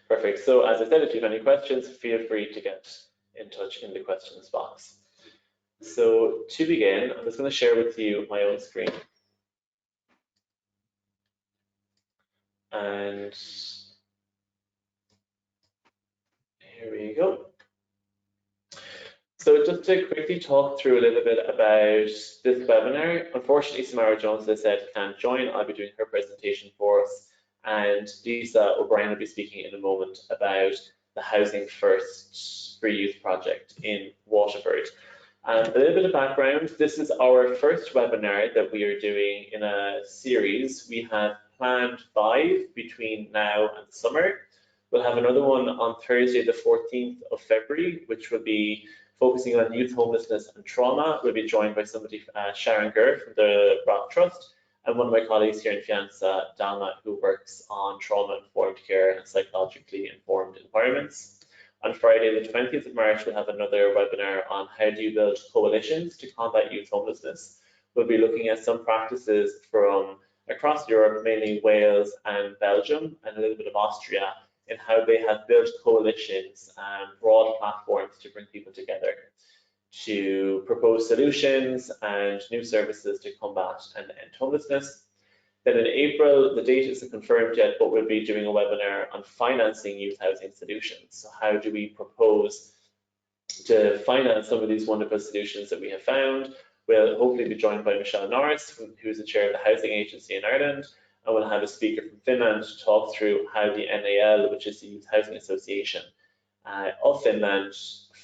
Perfect. So as I said, if you have any questions, feel free to get in touch in the questions box. So to begin, I'm just going to share with you my own screen. And here we go. So just to quickly talk through a little bit about this webinar, unfortunately, Samara Jones, as I said, can't join. I'll be doing her presentation for us, and Lisa O'Brien will be speaking in a moment about the Housing First for Youth project in Waterford. And a little bit of background, this is our first webinar that we are doing in a series. We have planned 5 between now and the summer. We'll have another one on Thursday, the 14th of February, which will be focusing on youth homelessness and trauma. We'll be joined by somebody, Sharon Gurr from the Rock Trust, and one of my colleagues here in FEANTSA, Dalma, who works on trauma-informed care and psychologically informed environments. On Friday, the 20th of March, we'll have another webinar on how do you build coalitions to combat youth homelessness. We'll be looking at some practices from across Europe, mainly Wales and Belgium, and a little bit of Austria, in how they have built coalitions and broad platforms to bring people together to propose solutions and new services to combat and end homelessness. Then in April, the date isn't confirmed yet, but we'll be doing a webinar on financing youth housing solutions. So how do we propose to finance some of these wonderful solutions that we have found? We'll hopefully be joined by Michelle Norris, who is the chair of the Housing Agency in Ireland, and we'll have a speaker from Finland to talk through how the NAL, which is the Youth Housing Association of Finland,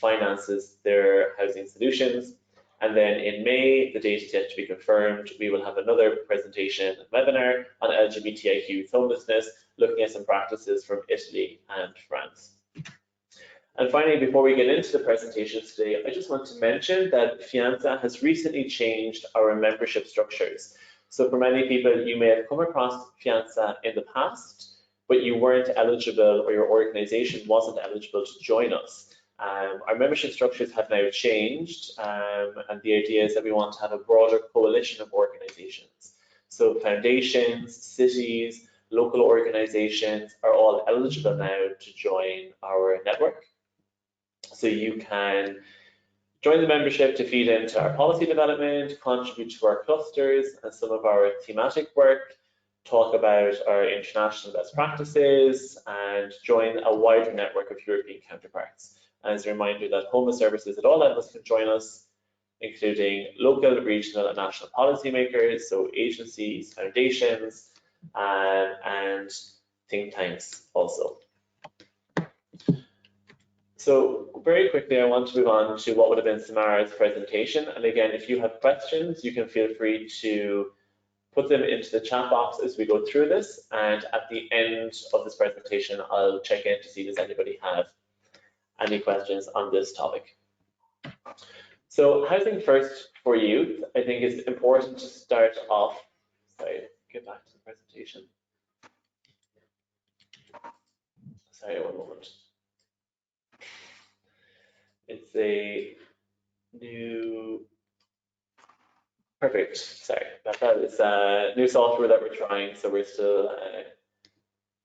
finances their housing solutions. And then in May, the date is yet to be confirmed, we will have another presentation webinar on LGBTIQ youth homelessness, looking at some practices from Italy and France. And finally, before we get into the presentations today, I just want to mention that FEANTSA has recently changed our membership structures. So for many people, you may have come across FEANTSA in the past, but you weren't eligible or your organization wasn't eligible to join us. Our membership structures have now changed, and the idea is that we want to have a broader coalition of organizations. So foundations, cities, local organizations are all eligible now to join our network. So you can join the membership to feed into our policy development, contribute to our clusters and some of our thematic work, talk about our international best practices, and join a wider network of European counterparts. And as a reminder that homeless services at all levels can join us, including local, regional and national policymakers, so agencies, foundations, and think tanks also. So very quickly, I want to move on to what would have been Samara's presentation. And again, if you have questions, you can feel free to put them into the chat box as we go through this. And at the end of this presentation, I'll check in to see does anybody have any questions on this topic. So housing first for youth, I think is important to start off. Sorry, get back to the presentation. Sorry, one moment. It's a new, perfect, sorry, that is a new software that we're trying, so we're still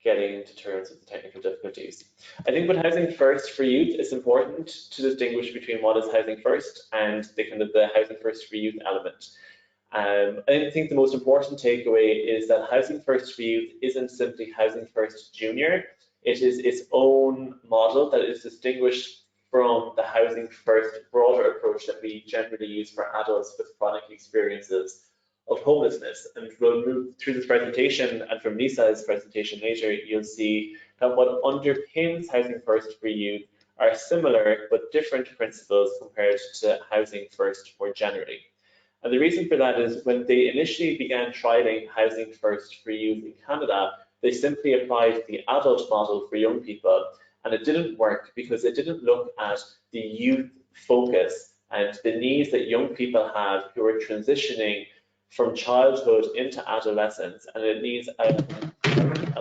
getting to terms with the technical difficulties. I think with housing first for youth, it's important to distinguish between what is housing first and the kind of the housing first for youth element. I think the most important takeaway is that housing first for youth isn't simply housing first junior. It is its own model that is distinguished from the housing first broader approach that we generally use for adults with chronic experiences of homelessness. And we'll move through this presentation, and from Lisa's presentation later, you'll see that what underpins housing first for youth are similar but different principles compared to housing first more generally. And the reason for that is when they initially began trialing housing first for youth in Canada, they simply applied the adult model for young people, and it didn't work because it didn't look at the youth focus and the needs that young people have who are transitioning from childhood into adolescence, and it needs a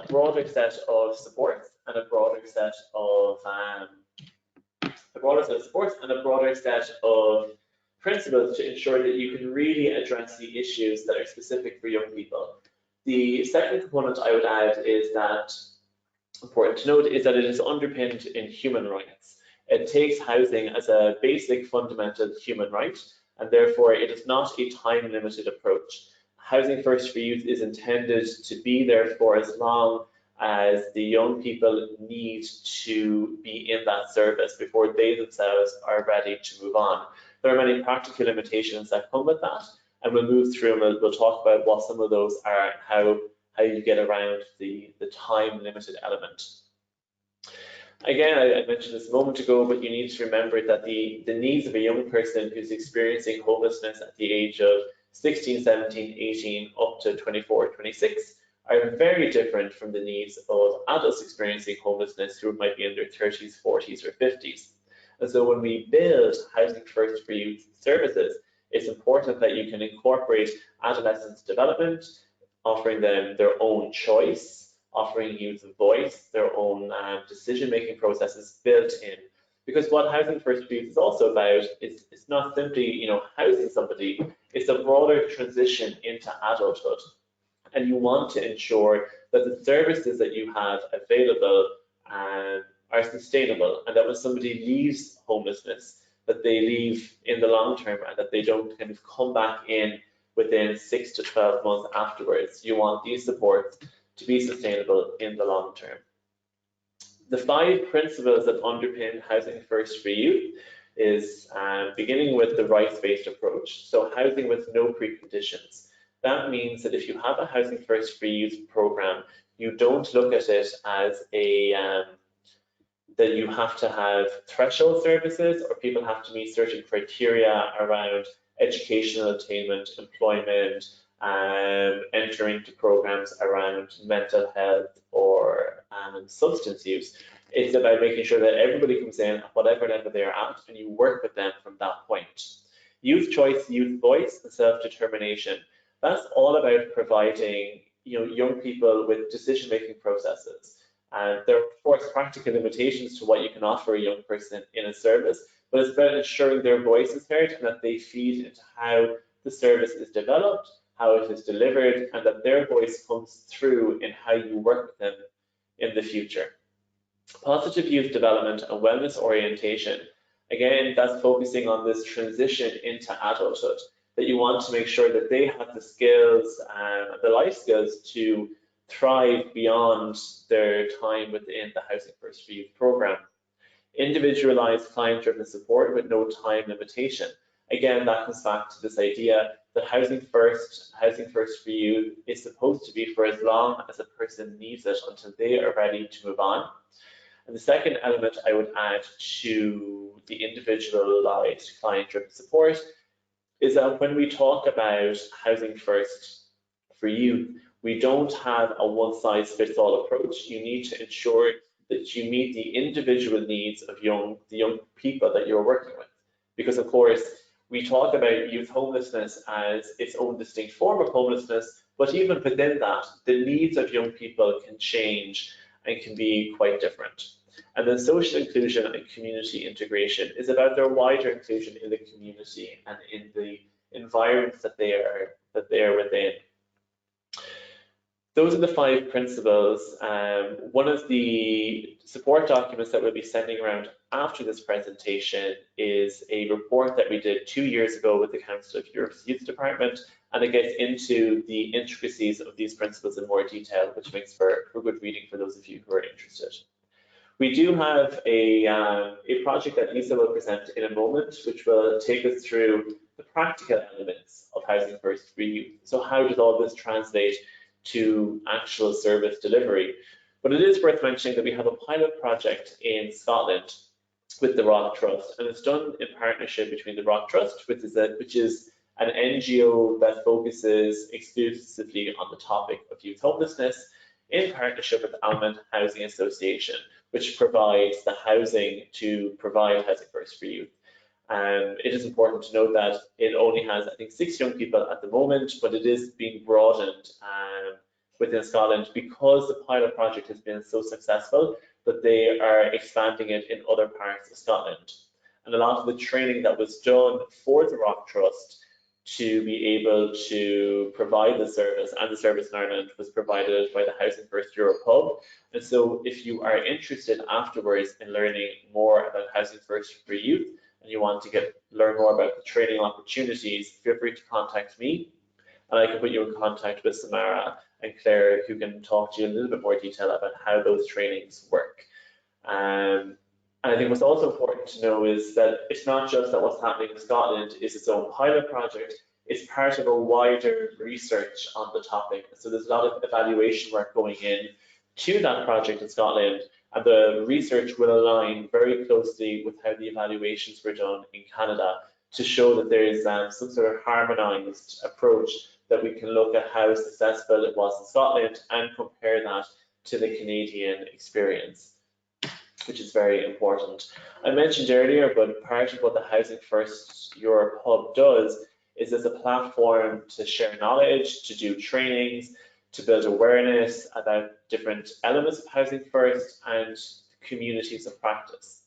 broader set of supports and a broader set of principles to ensure that you can really address the issues that are specific for young people. The second component I would add is that important to note is that it is underpinned in human rights. It takes housing as a basic fundamental human right, and therefore it is not a time-limited approach. Housing First for Youth is intended to be there for as long as the young people need to be in that service before they themselves are ready to move on. There are many practical limitations that come with that, and we'll move through and we'll talk about what some of those are and how you get around the time-limited element. Again, I mentioned this a moment ago, but you need to remember that the needs of a young person who's experiencing homelessness at the age of 16, 17, 18, up to 24, 26 are very different from the needs of adults experiencing homelessness who might be in their 30s, 40s, or 50s. And so when we build Housing First for Youth services, it's important that you can incorporate adolescents' development, offering them their own choice, offering youth a voice, their own decision-making processes built in. Because what Housing First for Youth is also about is it's not simply, housing somebody, it's a broader transition into adulthood. And you want to ensure that the services that you have available are sustainable, and that when somebody leaves homelessness, that they leave in the long term and that they don't kind of come back in within 6 to 12 months afterwards. You want these supports to be sustainable in the long term. The 5 principles that underpin Housing First for Youth is beginning with the rights-based approach. So housing with no preconditions. That means that if you have a Housing First for Youth program, you don't look at it as that you have to have threshold services or people have to meet certain criteria around educational attainment, employment, entering into programs around mental health or substance use. It's about making sure that everybody comes in at whatever level they're at and you work with them from that point. Youth choice, youth voice, and self-determination. That's all about providing young people with decision-making processes. And there are, of course, practical limitations to what you can offer a young person in a service, but it's about ensuring their voice is heard and that they feed into how the service is developed, how it is delivered, and that their voice comes through in how you work with them in the future. Positive youth development and wellness orientation. Again, that's focusing on this transition into adulthood, that you want to make sure that they have the skills and the life skills to thrive beyond their time within the Housing First for Youth program. Individualized client-driven support with no time limitation. Again, that comes back to this idea that Housing First for Youth is supposed to be for as long as a person needs it until they are ready to move on. And the second element I would add to the individualized client-driven support is that when we talk about Housing First for Youth, we don't have a one-size-fits-all approach. You need to ensure that you meet the individual needs of the young people that you're working with. Because of course, we talk about youth homelessness as its own distinct form of homelessness, but even within that, the needs of young people can change and can be quite different. And then social inclusion and community integration is about their wider inclusion in the community and in the environments that they are within. Those are the 5 principles. One of the support documents that we'll be sending around after this presentation is a report that we did 2 years ago with the Council of Europe's Youth Department, and it gets into the intricacies of these principles in more detail, which makes for good reading for those of you who are interested. We do have a project that Lisa will present in a moment, which will take us through the practical elements of Housing First for Youth. So how does all this translate to actual service delivery? But it is worth mentioning that we have a pilot project in Scotland with the Rock Trust, and it's done in partnership between the Rock Trust, which is an NGO that focuses exclusively on the topic of youth homelessness, in partnership with Almond Housing Association, which provides the housing to provide Housing First for Youth. It is important to note that it only has, I think, 6 young people at the moment, but it is being broadened within Scotland because the pilot project has been so successful that they are expanding it in other parts of Scotland. And a lot of the training that was done for the Rock Trust to be able to provide the service, and the service in Ireland was provided by the Housing First Europe Hub. And so if you are interested afterwards in learning more about Housing First for Youth, and you want to learn more about the training opportunities, feel free to contact me, and I can put you in contact with Samara and Claire, who can talk to you in a little bit more detail about how those trainings work. And I think what's also important to know is that it's not just that what's happening in Scotland is its own pilot project, it's part of a wider research on the topic. So there's a lot of evaluation work going in to that project in Scotland, and the research will align very closely with how the evaluations were done in Canada to show that there is some sort of harmonised approach that we can look at how successful it was in Scotland and compare that to the Canadian experience, which is very important. I mentioned earlier, but part of what the Housing First Europe Hub does is as a platform to share knowledge, to do trainings, to build awareness about different elements of Housing First and communities of practice.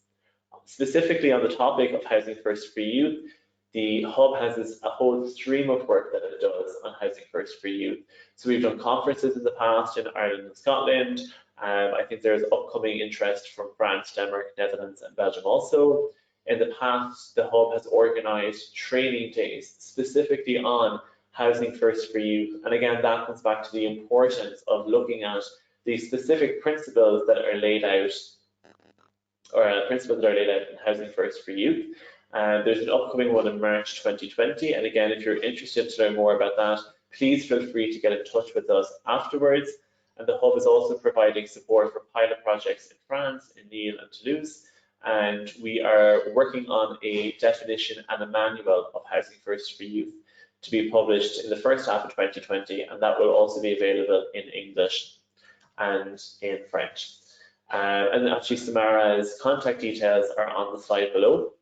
Specifically on the topic of Housing First for Youth, the Hub has a whole stream of work that it does on Housing First for Youth. So we've done conferences in the past in Ireland and Scotland. I think there's upcoming interest from France, Denmark, Netherlands, and Belgium also. In the past, the Hub has organised training days specifically on Housing First for Youth. And again, that comes back to the importance of looking at the specific principles that are laid out, in Housing First for Youth. There's an upcoming one in March 2020. And again, if you're interested to learn more about that, please feel free to get in touch with us afterwards. And the Hub is also providing support for pilot projects in France, in Lille and Toulouse. And we are working on a definition and a manual of Housing First for Youth to be published in the first half of 2020, and that will also be available in English and in French. And actually Samara's contact details are on the slide below,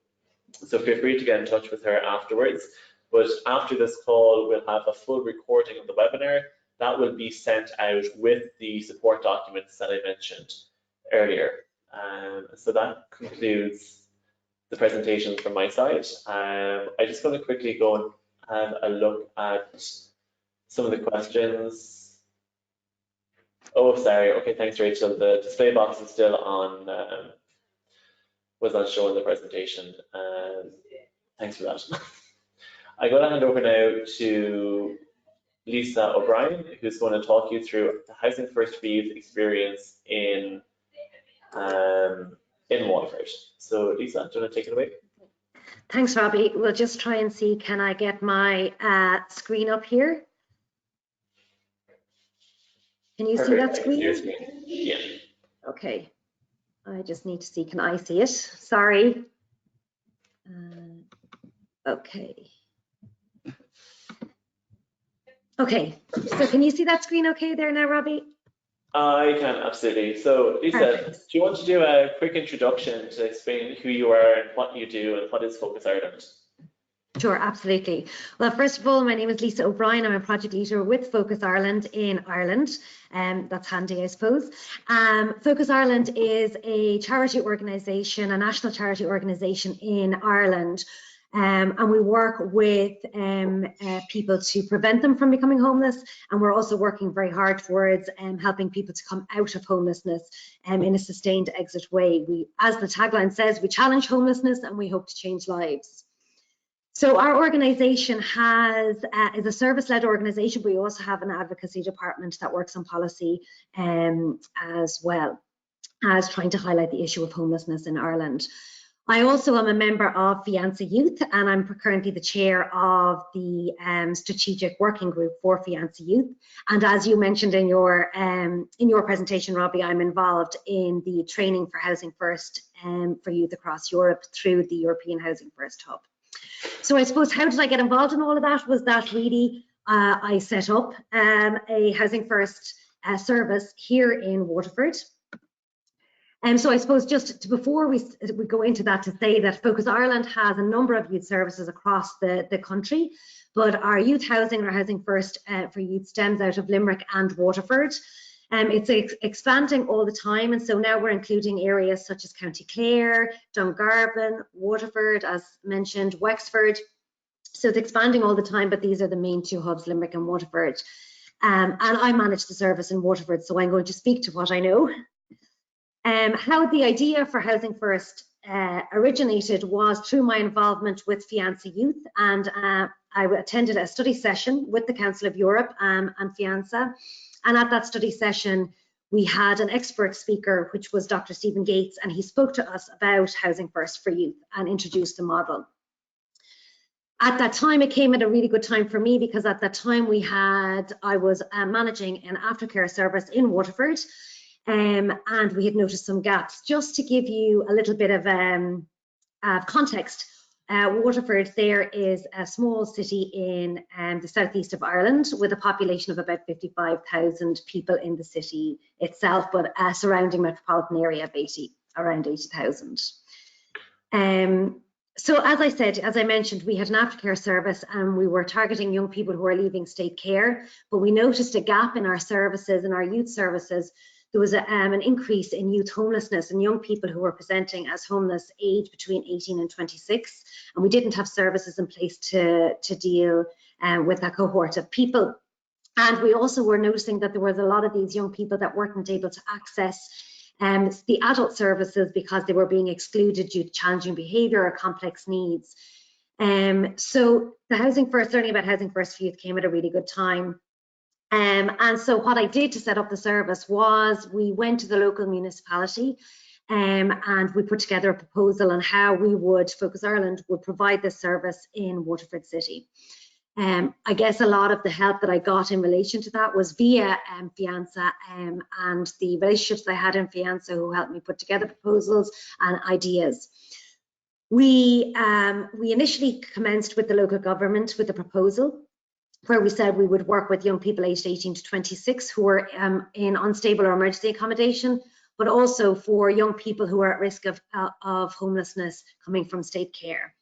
so feel free to get in touch with her afterwards. But after this call, we'll have a full recording of the webinar that will be sent out with the support documents that I mentioned earlier. So that concludes the presentation from my side. I'm just going to quickly go and have a look at some of the questions. Oh, sorry. Okay, thanks, Rachel. The display box is still on, was not showing the presentation. Thanks for that. I'm going to hand over now to Lisa O'Brien, who's going to talk you through the Housing First for Youth experience in Waterford. So Lisa, do you want to take it away? Thanks, Robbie. We'll just try and see, can I get my screen up here? Can you see that screen? Yeah. Okay. I just need to see, can I see it? Sorry. Okay. Okay, so can you see that screen okay there now, Robbie? I can, absolutely. So Lisa, Perfect. Do you want to do a quick introduction to explain who you are and what you do and what is Focus Ireland? Sure, absolutely. Well, first of all, my name is Lisa O'Brien. I'm a project leader with Focus Ireland in Ireland. That's handy, I suppose. Focus Ireland is a charity organisation, a national charity organisation in Ireland. And we work with people to prevent them from becoming homeless, and we're also working very hard towards helping people to come out of homelessness in a sustained exit way. We, as the tagline says, we challenge homelessness and we hope to change lives. So our organisation is a service-led organisation, but we also have an advocacy department that works on policy as well as trying to highlight the issue of homelessness in Ireland. I also am a member of FEANTSA Youth, and I'm currently the chair of the strategic working group for FEANTSA Youth. And as you mentioned in your presentation, Robbie, I'm involved in the training for Housing First for youth across Europe through the European Housing First Hub. So I suppose, how did I get involved in all of that? Was that really I set up a Housing First service here in Waterford. So I suppose just before we go into that, to say that Focus Ireland has a number of youth services across the country, but our youth housing, our Housing First for Youth, stems out of Limerick and Waterford. It's expanding all the time, and so now we're including areas such as County Clare, Dungarvan, Waterford, as mentioned, Wexford. So it's expanding all the time, but these are the main two hubs, Limerick and Waterford. And I manage the service in Waterford, so I'm going to speak to what I know. How the idea for Housing First originated was through my involvement with FEANTSA Youth, and I attended a study session with the Council of Europe and FEANTSA. And at that study session, we had an expert speaker, which was Dr. Stephen Gates, and he spoke to us about Housing First for Youth and introduced the model. At that time, it came at a really good time for me, because at that time I was managing an aftercare service in Waterford, and we had noticed some gaps. Just to give you a little bit of context, Waterford there is a small city in the southeast of Ireland with a population of about 55,000 people in the city itself, but a surrounding metropolitan area of around 80,000. So as I mentioned, we had an aftercare service and we were targeting young people who are leaving state care, but we noticed a gap in our services, in our youth services. There was an increase in youth homelessness and young people who were presenting as homeless aged between 18 and 26, and we didn't have services in place to deal with that cohort of people. And we also were noticing that there was a lot of these young people that weren't able to access the adult services because they were being excluded due to challenging behaviour or complex needs. So the learning about Housing First for Youth came at a really good time. And so what I did to set up the service was we went to the local municipality and we put together a proposal on how we would, Focus Ireland, would provide this service in Waterford City. I guess a lot of the help that I got in relation to that was via FEANTSA and the relationships I had in FEANTSA, who helped me put together proposals and ideas. We initially commenced with the local government with a proposal where we said we would work with young people aged 18 to 26 who are in unstable or emergency accommodation, but also for young people who are at risk of homelessness coming from state care.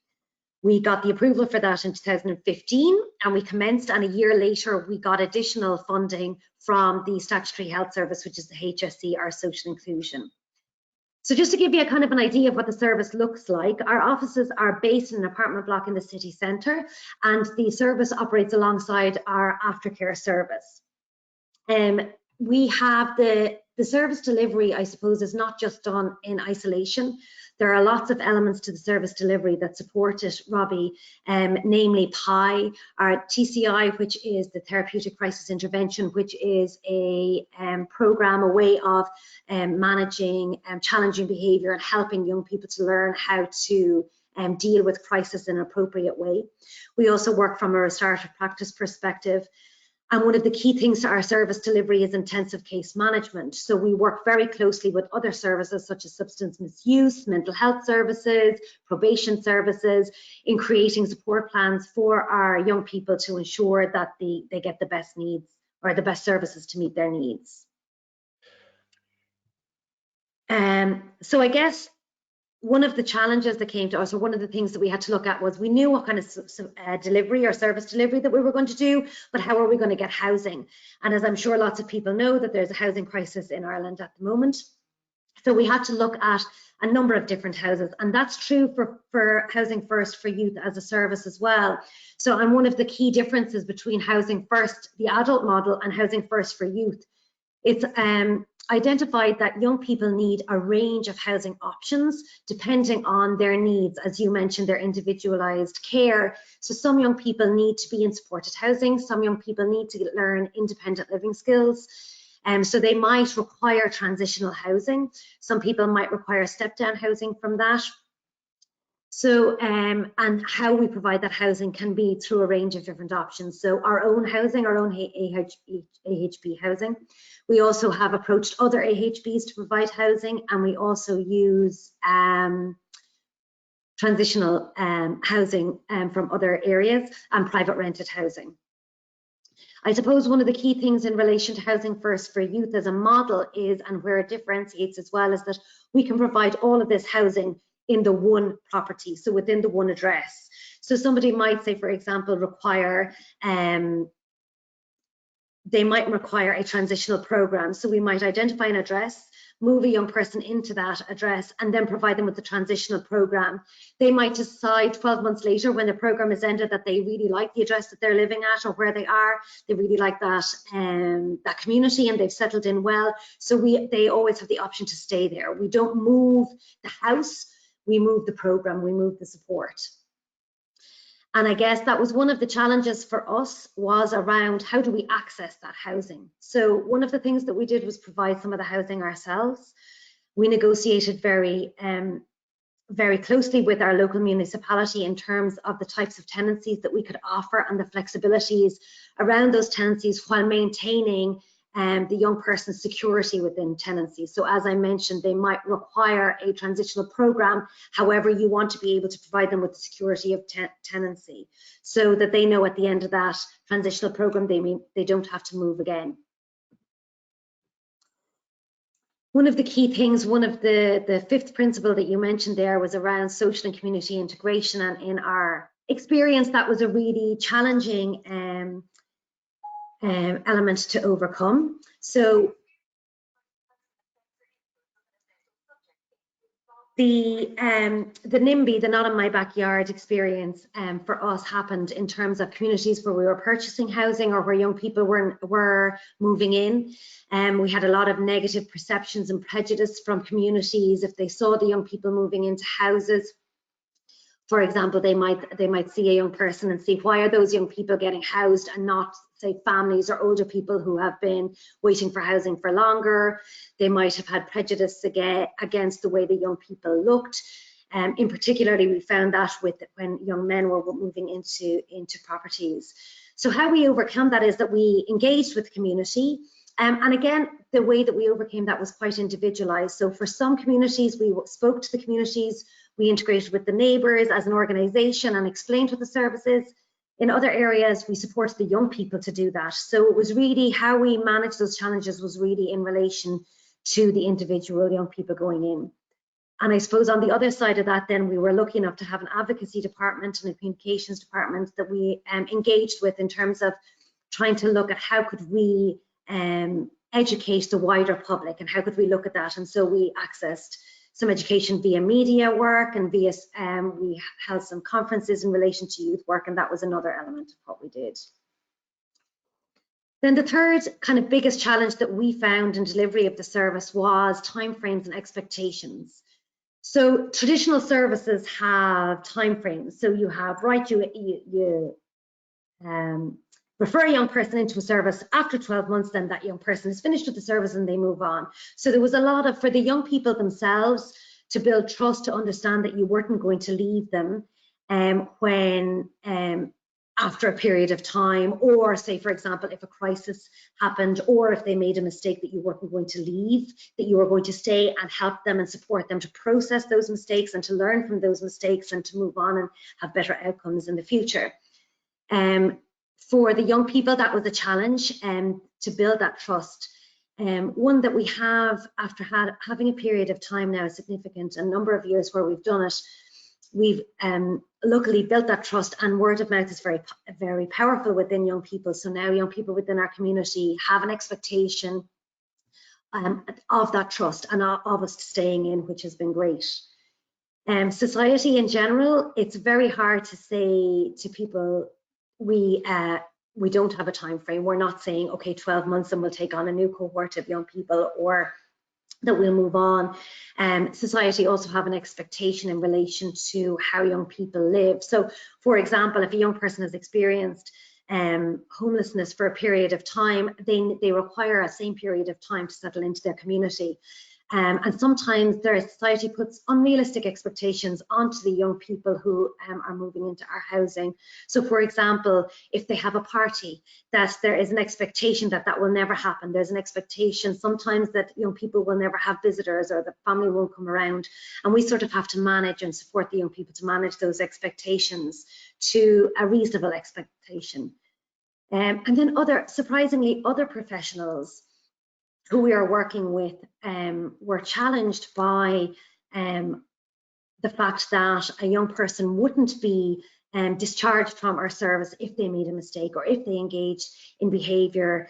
We got the approval for that in 2015 and we commenced, and a year later we got additional funding from the Statutory Health Service, which is the HSE, our social inclusion. So just to give you a kind of an idea of what the service looks like, our offices are based in an apartment block in the city centre, and the service operates alongside our aftercare service. We have the service delivery, I suppose, is not just done in isolation. There are lots of elements to the service delivery that support it, Robbie, namely PI, our TCI, which is the Therapeutic Crisis Intervention, which is a programme, a way of managing challenging behaviour and helping young people to learn how to deal with crisis in an appropriate way. We also work from a restorative practice perspective. And one of the key things to our service delivery is intensive case management. So we work very closely with other services such as substance misuse, mental health services, probation services, in creating support plans for our young people to ensure that they get the best needs or the best services to meet their needs. So I guess one of the challenges that came to us, or one of the things that we had to look at, was we knew what kind of delivery or service delivery that we were going to do, but how are we going to get housing? And as I'm sure lots of people know, that there's a housing crisis in Ireland at the moment. So we had to look at a number of different houses, and that's true for Housing First for Youth as a service as well. So, and one of the key differences between Housing First, the adult model, and Housing First for Youth, it's identified that young people need a range of housing options depending on their needs. As you mentioned, their individualised care. So some young people need to be in supported housing, some young people need to learn independent living skills. So they might require transitional housing. Some people might require step-down housing from that. So, and how we provide that housing can be through a range of different options. So our own housing, our own AHP housing. We also have approached other AHBs to provide housing, and we also use transitional housing from other areas and private rented housing. I suppose one of the key things in relation to Housing First for Youth as a model is, and where it differentiates as well, is that we can provide all of this housing in the one property, so within the one address. So somebody might say, for example, they might require a transitional program. So we might identify an address, move a young person into that address, and then provide them with the transitional program. They might decide 12 months later, when the program is ended, that they really like the address that they're living at or where they are. They really like that that community, and they've settled in well. So they always have the option to stay there. We don't move the house, we move the program, we move the support. And I guess that was one of the challenges for us, was around how do we access that housing. So one of the things that we did was provide some of the housing ourselves. We negotiated very closely with our local municipality in terms of the types of tenancies that we could offer and the flexibilities around those tenancies, while maintaining the young person's security within tenancies. So as I mentioned, they might require a transitional program. However, you want to be able to provide them with the security of tenancy, so that they know at the end of that transitional program they don't have to move again. One of the key things, one of the fifth principle that you mentioned there, was around social and community integration, and in our experience that was a really challenging element to overcome. So the NIMBY, the Not in My Backyard experience, for us happened in terms of communities where we were purchasing housing or where young people were moving in. We had a lot of negative perceptions and prejudice from communities. If they saw the young people moving into houses, for example, they might see a young person and see, why are those young people getting housed and not, say, families or older people who have been waiting for housing for longer. They might have had prejudice against the way the young people looked. In particularly, we found that when young men were moving into properties. So how we overcome that is that we engaged with the community. And again, the way that we overcame that was quite individualized. So for some communities, we spoke to the communities, we integrated with the neighbours as an organisation and explained what the service is. In other areas, we supported the young people to do that. So it was really how we managed those challenges was really in relation to the individual young people going in. And I suppose on the other side of that, then we were lucky enough to have an advocacy department and a communications department that we engaged with in terms of trying to look at how could we educate the wider public, and how could we look at that. And so we accessed some education via media work, and via we held some conferences in relation to youth work, and that was another element of what we did. Then the third kind of biggest challenge that we found in delivery of the service was timeframes and expectations. So traditional services have timeframes. So you have, right, you refer a young person into a service. After 12 months, then that young person is finished with the service and they move on. So there was a lot of, for the young people themselves, to build trust, to understand that you weren't going to leave them when after a period of time, or say, for example, if a crisis happened, or if they made a mistake, that you weren't going to leave, that you were going to stay and help them and support them to process those mistakes and to learn from those mistakes and to move on and have better outcomes in the future. For the young people, that was a challenge to build that trust. One that we have, after having a period of time now, a significant number of years where we've done it, we've luckily built that trust, and word of mouth is very, very powerful within young people. So now young people within our community have an expectation of that trust and of us staying in, which has been great. Society in general, it's very hard to say to people, we don't have a time frame. We're not saying, okay, 12 months and we'll take on a new cohort of young people, or that we'll move on. Society also have an expectation in relation to how young people live. So, for example, if a young person has experienced homelessness for a period of time, they require a same period of time to settle into their community. And sometimes their society puts unrealistic expectations onto the young people who are moving into our housing. So, for example, if they have a party, that there is an expectation that that will never happen. There's an expectation sometimes that young people will never have visitors, or the family won't come around. And we sort of have to manage and support the young people to manage those expectations to a reasonable expectation. And then surprisingly, other professionals who we are working with were challenged by the fact that a young person wouldn't be discharged from our service if they made a mistake, or if they engaged in behaviour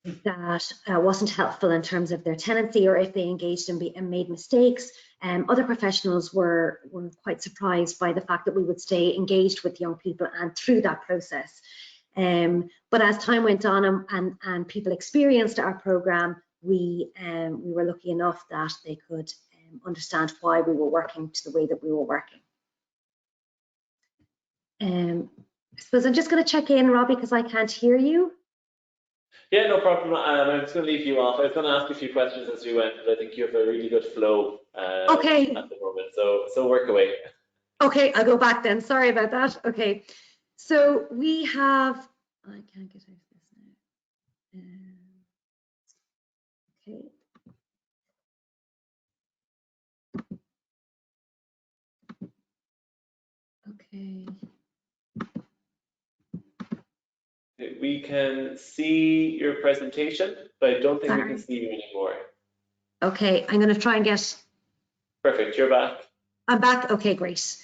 that wasn't helpful in terms of their tenancy, or if they engaged and made mistakes. Other professionals were quite surprised by the fact that we would stay engaged with young people and through that process. But as time went on and people experienced our programme, we were lucky enough that they could understand why we were working to the way that we were working. I suppose I'm just going to check in, Robbie, because I can't hear you. Yeah, no problem. I'm just going to leave you off. I was going to ask you a few questions as we went, but I think you have a really good flow Okay. at the moment. So work away. Okay, I'll go back then. Sorry about that. Okay. So we have, I can't get out of this now. Okay. We can see your presentation, but I don't think we can see you anymore. Okay, I'm going to try and get. Perfect, you're back. I'm back. Okay, great.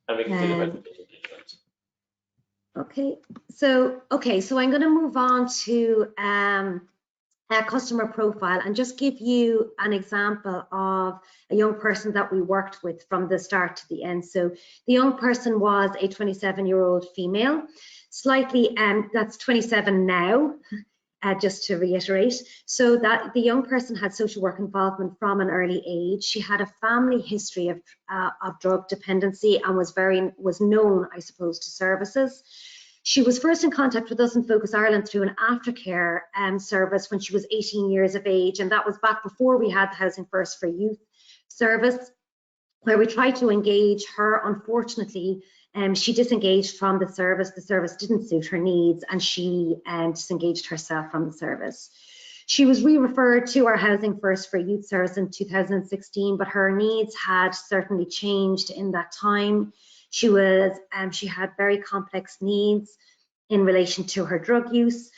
And we can see the presentation. Okay, so I'm going to move on to a customer profile and just give you an example of a young person that we worked with from the start to the end. So the young person was a 27-year-old female, slightly, that's 27 now, just to reiterate. So that the young person had social work involvement from an early age. She had a family history of drug dependency and was known, I suppose, to services. She was first in contact with us in Focus Ireland through an aftercare service when she was 18 years of age, and that was back before we had the Housing First for Youth service, where we tried to engage her. Unfortunately, she disengaged from the service. The service didn't suit her needs, and she disengaged herself from the service. She was re-referred to our Housing First for Youth service in 2016, but her needs had certainly changed in that time. She had very complex needs in relation to her drug use.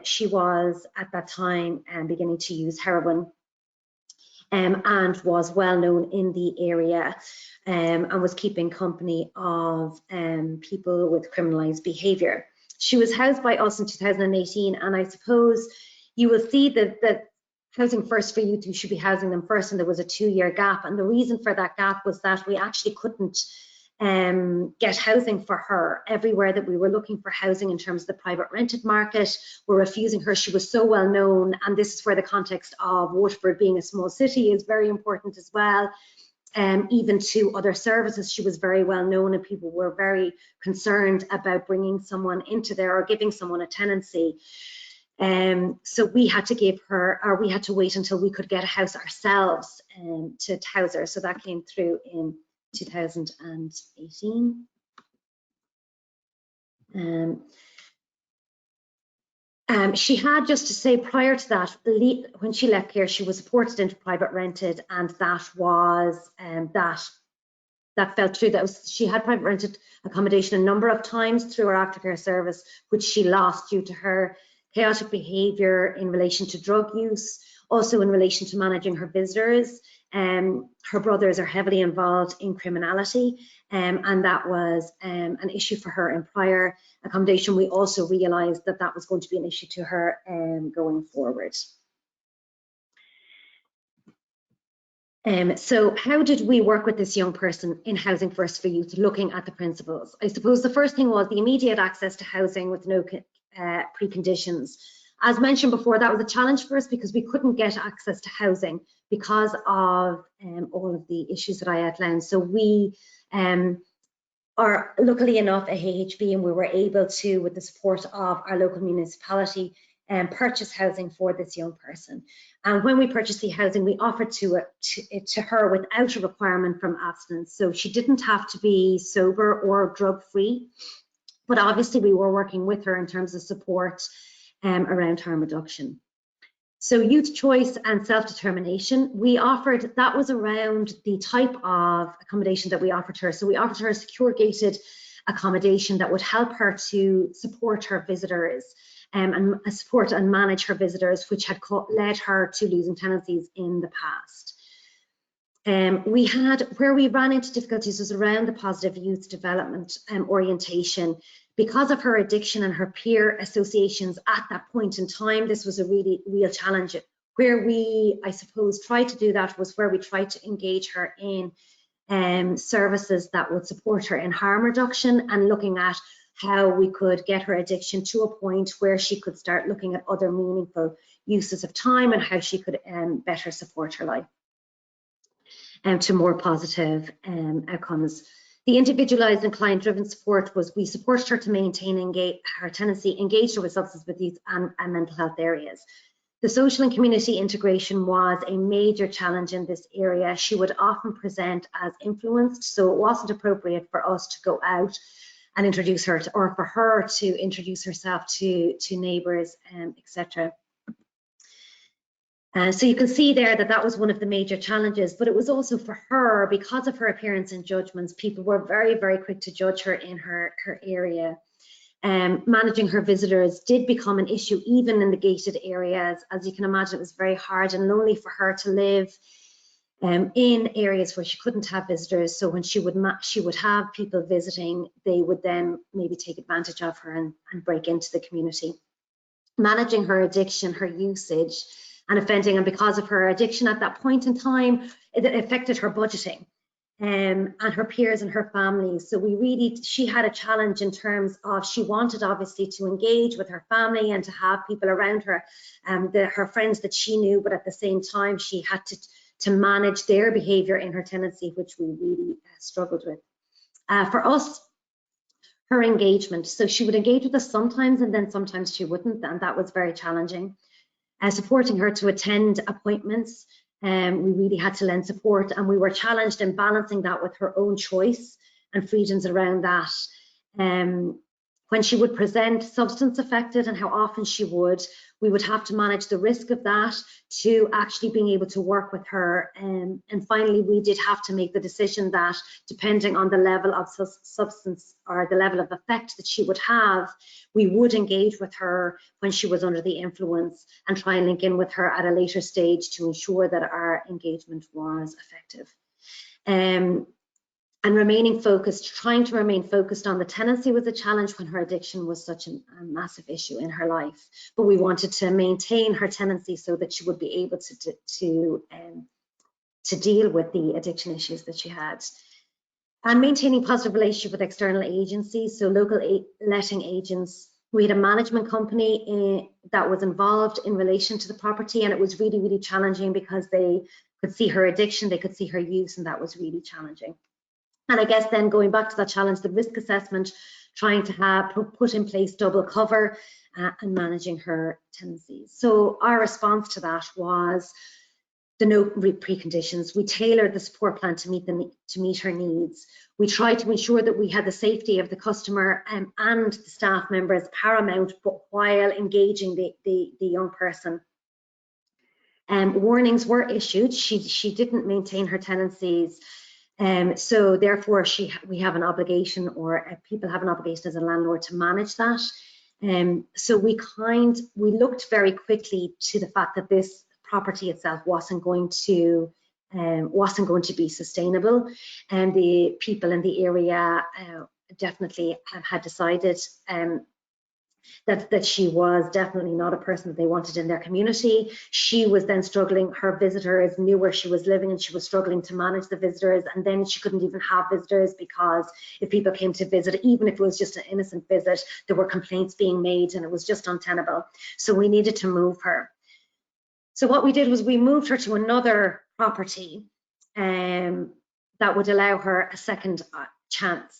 She was at that time beginning to use heroin and was well known in the area and was keeping company of people with criminalised behaviour. She was housed by us in 2018, and I suppose you will see that Housing First for Youth, you should be housing them first, and there was a 2-year gap. And the reason for that gap was that we actually couldn't get housing for her everywhere that we were looking for housing in terms of the private rented market. We're refusing her. She was so well known, and this is where the context of Waterford being a small city is very important as well. Even to other services, she was very well known, and people were very concerned about bringing someone into there or giving someone a tenancy. So we had to give her, or we had to wait until we could get a house ourselves to house her. So that came through in 2018. She had, just to say, prior to that, when she left here, she was supported into private rented, and that was that fell through. She had private rented accommodation a number of times through our aftercare service, which she lost due to her chaotic behaviour in relation to drug use, also in relation to managing her visitors. Her brothers are heavily involved in criminality, and that was an issue for her in prior accommodation. We also realised that that was going to be an issue to her going forward. So how did we work with this young person in Housing First for Youth, looking at the principles? I suppose the first thing was the immediate access to housing with no preconditions. As mentioned before, that was a challenge for us because we couldn't get access to housing because of all of the issues that I outlined. So we are luckily enough a HHB, and we were able to, with the support of our local municipality, purchase housing for this young person. And when we purchased the housing, we offered it to her without a requirement from abstinence. So she didn't have to be sober or drug-free, but obviously we were working with her in terms of support around harm reduction. So youth choice and self-determination, we offered, that was around the type of accommodation that we offered her. So we offered her a secure gated accommodation that would help her to support her visitors and support and manage her visitors, which had led her to losing tenancies in the past. Where we ran into difficulties was around the positive youth development orientation, Because of her addiction and her peer associations at that point in time, this was a really real challenge. Where we, I suppose, tried to do that was where we tried to engage her in services that would support her in harm reduction and looking at how we could get her addiction to a point where she could start looking at other meaningful uses of time and how she could better support her life to more positive outcomes. The individualized and client-driven support was we supported her to maintain her tenancy, engaged her with substance abuse and mental health areas. The social and community integration was a major challenge in this area. She would often present as influenced, so it wasn't appropriate for us to go out and introduce her to, or for her to introduce herself to neighbours, etc. So you can see there that that was one of the major challenges, but it was also for her, because of her appearance and judgments, people were very, very quick to judge her in her area. Managing her visitors did become an issue even in the gated areas. As you can imagine, it was very hard and lonely for her to live in areas where she couldn't have visitors. So when she would have people visiting, they would then maybe take advantage of her and break into the community. Managing her addiction, her usage and offending, and because of her addiction at that point in time, it affected her budgeting and her peers and her family. So she had a challenge in terms of, she wanted obviously to engage with her family and to have people around her, her friends that she knew, but at the same time she had to manage their behaviour in her tenancy, which we really struggled with. For us, her engagement, so she would engage with us sometimes and then sometimes she wouldn't, and that was very challenging. Supporting her to attend appointments, we really had to lend support, and we were challenged in balancing that with her own choice and freedoms around that. When she would present substance affected and how often she would, we would have to manage the risk of that to actually being able to work with her. And finally, we did have to make the decision that depending on the level of substance or the level of effect that she would have, we would engage with her when she was under the influence and try and link in with her at a later stage to ensure that our engagement was effective. And remaining focused, trying to remain focused on the tenancy was a challenge when her addiction was such a massive issue in her life. But we wanted to maintain her tenancy so that she would be able to deal with the addiction issues that she had. And maintaining positive relationship with external agencies, so local letting agents. We had a management company that was involved in relation to the property, and it was really, really challenging because they could see her addiction, they could see her use, and that was really challenging. And I guess then going back to that challenge, the risk assessment, trying to put in place double cover and managing her tenancies. So our response to that was the no preconditions. We tailored the support plan to meet her needs. We tried to ensure that we had the safety of the customer and the staff members paramount, but while engaging the young person. Warnings were issued. She didn't maintain her tenancies. So therefore we have an obligation, or people have an obligation as a landlord to manage that. So we looked very quickly to the fact that this property itself wasn't going to be sustainable, and the people in the area definitely had decided that she was definitely not a person that they wanted in their community. She was then struggling, her visitors knew where she was living and she was struggling to manage the visitors, and then she couldn't even have visitors because if people came to visit, even if it was just an innocent visit, there were complaints being made and it was just untenable. So we needed to move her. So what we did was we moved her to another property that would allow her a second chance.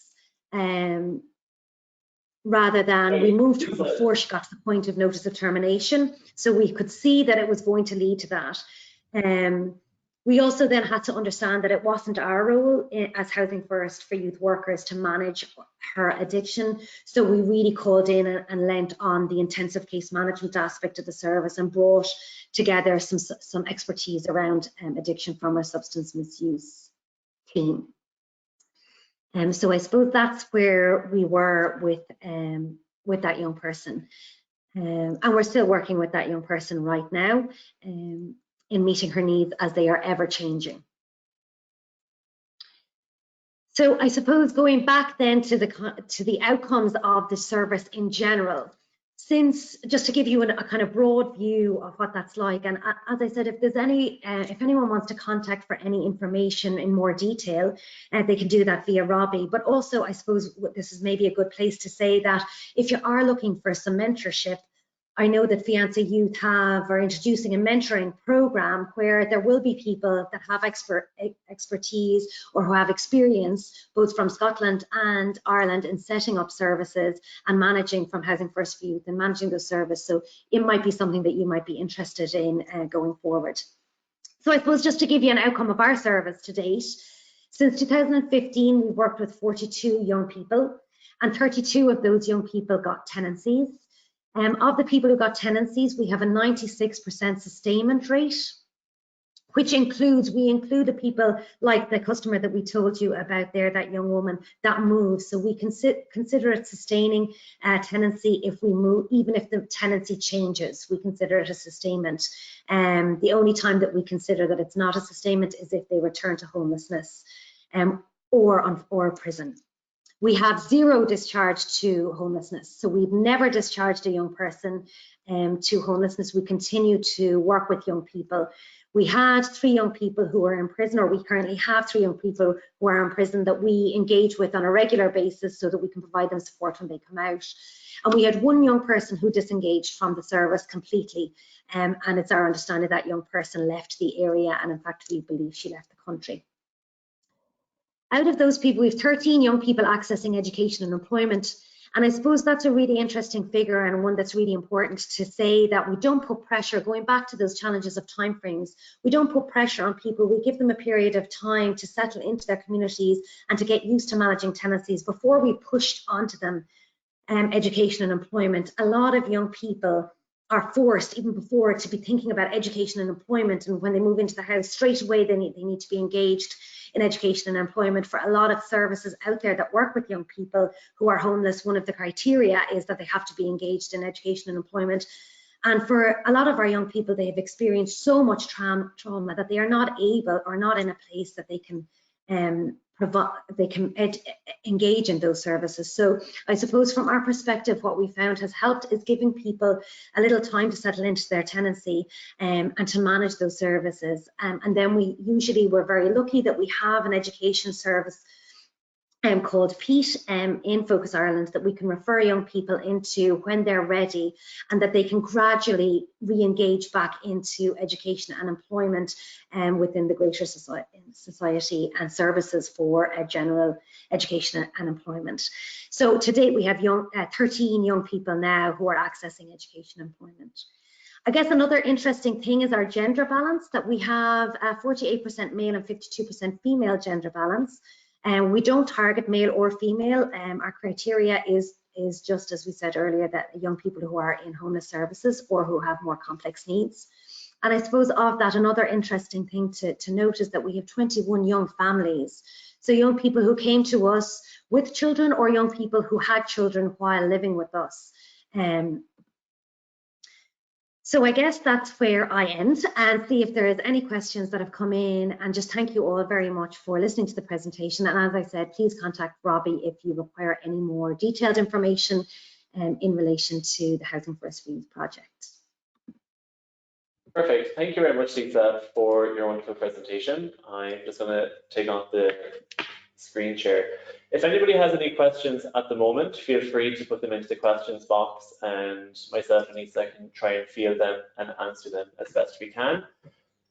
Rather than we moved her before she got to the point of notice of termination. So we could see that it was going to lead to that. We also then had to understand that it wasn't our role as Housing First for youth workers to manage her addiction. So we really called in and lent on the intensive case management aspect of the service and brought together some expertise around addiction from our substance misuse team. So I suppose that's where we were with that young person. And we're still working with that young person right now in meeting her needs as they are ever changing. So I suppose going back then to the outcomes of the service in general, since just to give you a kind of broad view of what that's like, and as I said, if there's if anyone wants to contact for any information in more detail, they can do that via Robbie. But also, I suppose this is maybe a good place to say that if you are looking for some mentorship, I know that FEANTSA Youth are introducing a mentoring program where there will be people that have expertise or who have experience both from Scotland and Ireland in setting up services and managing from Housing First for Youth and managing those services. So it might be something that you might be interested in going forward. So I suppose just to give you an outcome of our service to date, since 2015 we've worked with 42 young people and 32 of those young people got tenancies. Of the people who got tenancies, we have a 96% sustainment rate, which includes, we include the people like the customer that we told you about there, that young woman that moves. So we consider it sustaining tenancy if we move, even if the tenancy changes, we consider it a sustainment. The only time that we consider that it's not a sustainment is if they return to homelessness or prison. We have zero discharge to homelessness. So we've never discharged a young person to homelessness. We continue to work with young people. We had 3 young people who are in prison, or we currently have 3 young people who are in prison that we engage with on a regular basis so that we can provide them support when they come out. And we had 1 young person who disengaged from the service completely. And it's our understanding that young person left the area, and in fact, we believe she left the country. Out of those people, we have 13 young people accessing education and employment. And I suppose that's a really interesting figure and one that's really important to say that we don't put pressure, going back to those challenges of timeframes, we don't put pressure on people. We give them a period of time to settle into their communities and to get used to managing tenancies before we pushed onto them education and employment. A lot of young people are forced, even before, to be thinking about education and employment, and when they move into the house, straight away they need to be engaged in education and employment. For a lot of services out there that work with young people who are homeless, one of the criteria is that they have to be engaged in education and employment. And for a lot of our young people, they have experienced so much trauma that they are not able or not in a place that they can engage in those services. So I suppose from our perspective, what we found has helped is giving people a little time to settle into their tenancy and to manage those services. And then we're very lucky that we have an education service called Pete in Focus Ireland that we can refer young people into when they're ready, and that they can gradually re-engage back into education and employment within the greater society and services for general education and employment. So to date we have 13 young people now who are accessing education and employment. I guess another interesting thing is our gender balance, that we have 48% male and 52% female gender balance. And we don't target male or female. Our criteria is just as we said earlier, that young people who are in homeless services or who have more complex needs. And I suppose of that, another interesting thing to note is that we have 21 young families. So young people who came to us with children or young people who had children while living with us. So I guess that's where I end, and see if there is any questions that have come in, and just thank you all very much for listening to the presentation. And as I said, please contact Robbie if you require any more detailed information in relation to the Housing First for Youth project. Perfect. Thank you very much, Lisa, for your wonderful presentation. I'm just going to take on the screen share. If anybody has any questions at the moment, feel free to put them into the questions box, and myself and Lisa can try and field them and answer them as best we can.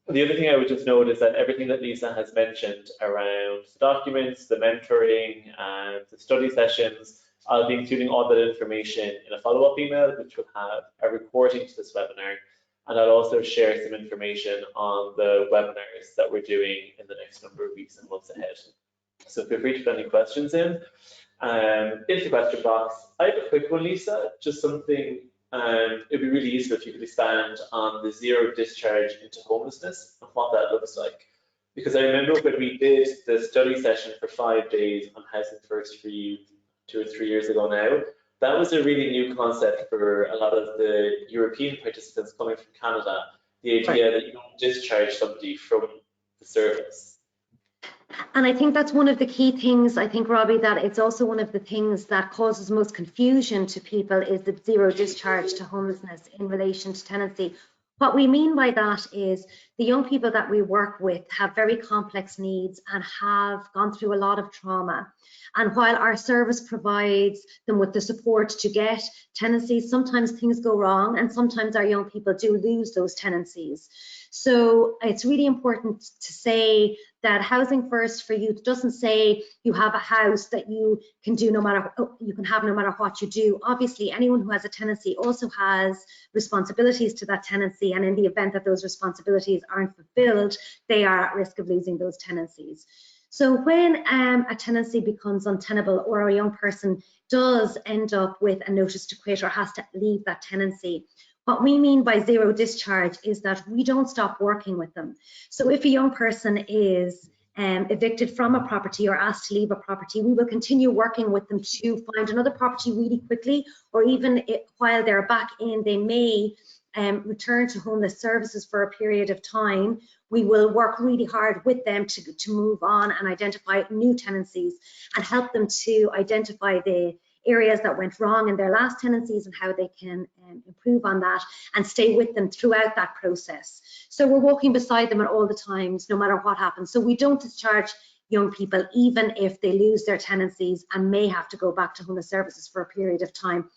The other thing I would just note is that everything that Lisa has mentioned around the documents, the mentoring, and the study sessions, I'll be including all that information in a follow-up email, which will have a recording to this webinar. And I'll also share some information on the webinars that we're doing in the next number of weeks and months ahead. So feel free to put any questions in the question box. I have a quick one, Lisa, just something, it'd be really useful if you could expand on the zero discharge into homelessness and what that looks like. Because I remember when we did the study session for 5 days on Housing First for Youth 2 or 3 years ago now, that was a really new concept for a lot of the European participants coming from Canada, the idea that you don't discharge somebody from the service. And I think that's one of the key things, I think, Robbie, that it's also one of the things that causes most confusion to people is the zero discharge to homelessness in relation to tenancy. What we mean by that is the young people that we work with have very complex needs and have gone through a lot of trauma. And while our service provides them with the support to get tenancies, sometimes things go wrong and sometimes our young people do lose those tenancies. So it's really important to say that Housing First for Youth doesn't say you have a house that you can do no matter what you do. Obviously, anyone who has a tenancy also has responsibilities to that tenancy, and in the event that those responsibilities aren't fulfilled, they are at risk of losing those tenancies. So when a tenancy becomes untenable or a young person does end up with a notice to quit or has to leave that tenancy, what we mean by zero discharge is that we don't stop working with them. So if a young person is evicted from a property or asked to leave a property, we will continue working with them to find another property really quickly, or even while they're back in, they may return to homeless services for a period of time. We will work really hard with them to move on and identify new tenancies and help them to identify the areas that went wrong in their last tenancies and how they can improve on that and stay with them throughout that process. So we're walking beside them at all the times, no matter what happens. So we don't discharge young people, even if they lose their tenancies and may have to go back to homeless services for a period of time.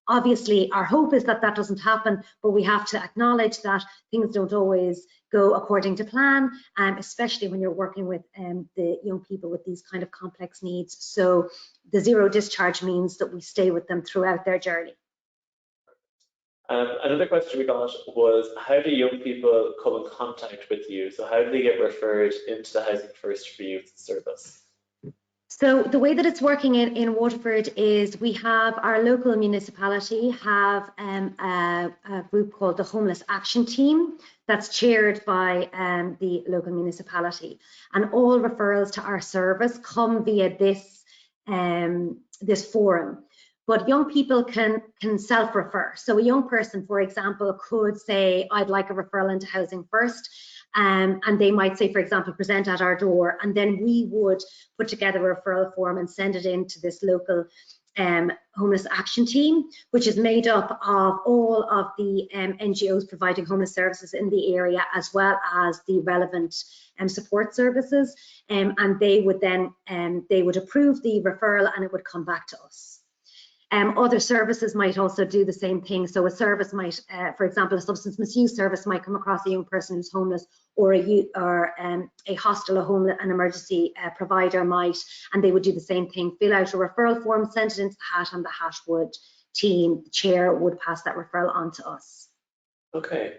Obviously, our hope is that that doesn't happen, but we have to acknowledge that things don't always go according to plan, especially when you're working with the young people with these kind of complex needs. So the zero discharge means that we stay with them throughout their journey. Another question we got was, how do young people come in contact with you? So how do they get referred into the Housing First for Youth service? So the way that it's working in Waterford is we have our local municipality have a group called the Homeless Action Team that's chaired by the local municipality, and all referrals to our service come via this this forum. But young people can self-refer. So a young person, for example, could say, I'd like a referral into Housing First. And they might say, for example, present at our door, and then we would put together a referral form and send it into this local homeless action team, which is made up of all of the NGOs providing homeless services in the area, as well as the relevant support services. And they would then they would approve the referral and it would come back to us. Other services might also do the same thing. So a service might, for example, a substance misuse service might come across a young person who's homeless, or a hostel, an emergency provider might, and they would do the same thing, fill out a referral form, send it into the hat, and the hat would team, the chair would pass that referral on to us. Okay.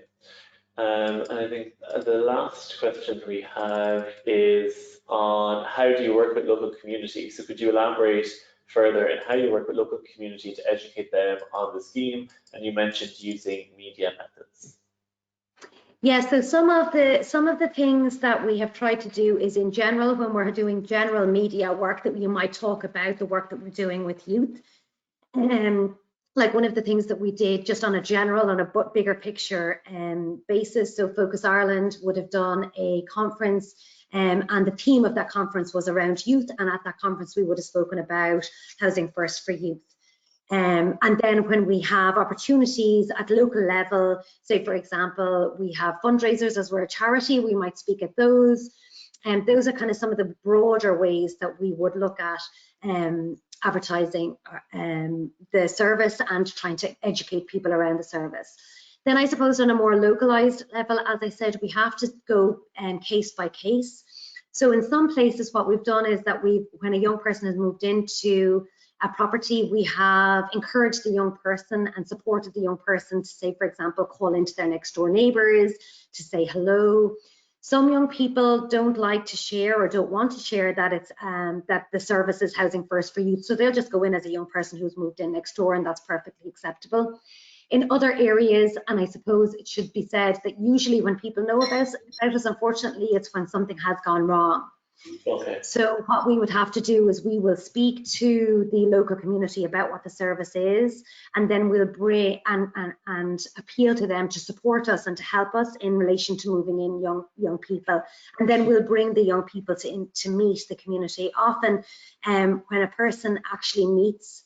And I think the last question we have is on how do you work with local communities? So could you elaborate further in how you work with local community to educate them on the scheme? And you mentioned using media methods. Yeah, so some of the things that we have tried to do is, in general, when we're doing general media work, that we might talk about the work that we're doing with youth. Like one of the things that we did just on a bigger picture basis. So Focus Ireland would have done a conference, and the theme of that conference was around youth. And at that conference, we would have spoken about Housing First for Youth. And then when we have opportunities at local level, say, for example, we have fundraisers as we're a charity, we might speak at those. And those are kind of some of the broader ways that we would look at advertising the service and trying to educate people around the service. Then I suppose on a more localized level, as I said, we have to go case by case. So in some places, what we've done is that when a young person has moved into a property, we have encouraged the young person and supported the young person to say, for example, call into their next door neighbours to say hello. Some young people don't like to share or don't want to share that it's that the service is Housing First for Youth, so they'll just go in as a young person who's moved in next door, and that's perfectly acceptable. In other areas, and I suppose it should be said that usually when people know about us, unfortunately, it's when something has gone wrong. Okay. So what we would have to do is we will speak to the local community about what the service is, and then we'll bring and appeal to them to support us and to help us in relation to moving in young people. And then we'll bring the young people to meet the community. Often when a person actually meets,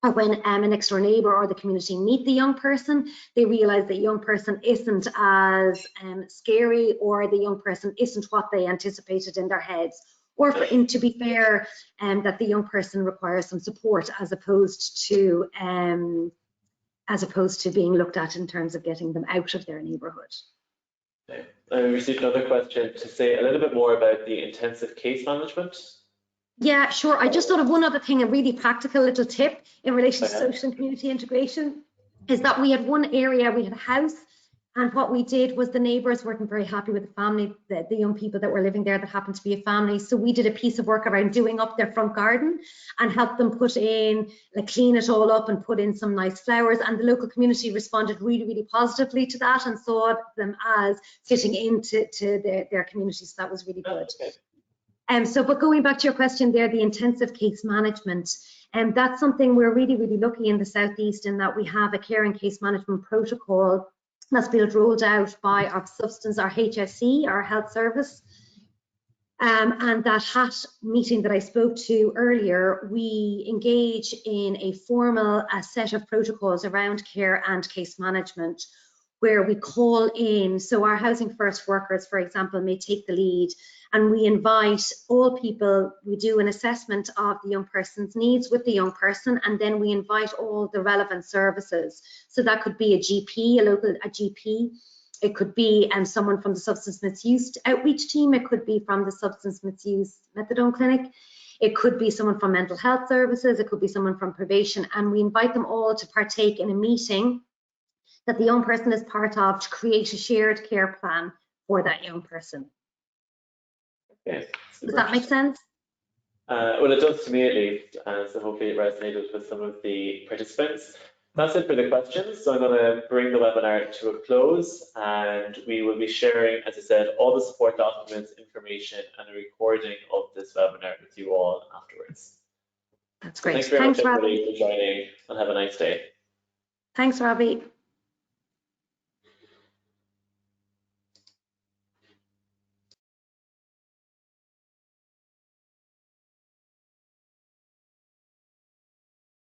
or when a next door neighbour or the community meet the young person, they realise that young person isn't as scary, or the young person isn't what they anticipated in their heads. Or to be fair, that the young person requires some support as opposed to being looked at in terms of getting them out of their neighbourhood. Okay. I received another question to say a little bit more about the intensive case management. Yeah, sure. I just thought of one other thing, a really practical little tip in relation to social and community integration, is that we had one area, we had a house, and what we did was the neighbours weren't very happy with the family, the young people that were living there that happened to be a family. So we did a piece of work around doing up their front garden and helped them put in, like, clean it all up and put in some nice flowers. And the local community responded really, really positively to that and saw them as fitting into their community. So that was really good. Okay. But going back to your question there, the intensive case management, that's something we're really, really lucky in the Southeast in that we have a care and case management protocol that's been rolled out by our HSC, our health service. And that HAT meeting that I spoke to earlier, we engage in a formal set of protocols around care and case management, where we call in, so our Housing First workers, for example, may take the lead, and we invite all people. We do an assessment of the young person's needs with the young person, and then we invite all the relevant services. So that could be a GP, a GP. It could be someone from the substance misuse outreach team. It could be from the substance misuse methadone clinic. It could be someone from mental health services. It could be someone from probation, and we invite them all to partake in a meeting that the young person is part of to create a shared care plan for that young person. Okay. Does that make sense? Well, it does to me at least, so hopefully it resonated with some of the participants. That's it for the questions, so I'm going to bring the webinar to a close, and we will be sharing, as I said, all the support documents, information, and a recording of this webinar with you all afterwards. That's great. Thanks very much, everybody, for joining, and have a nice day. Thanks, Robbie.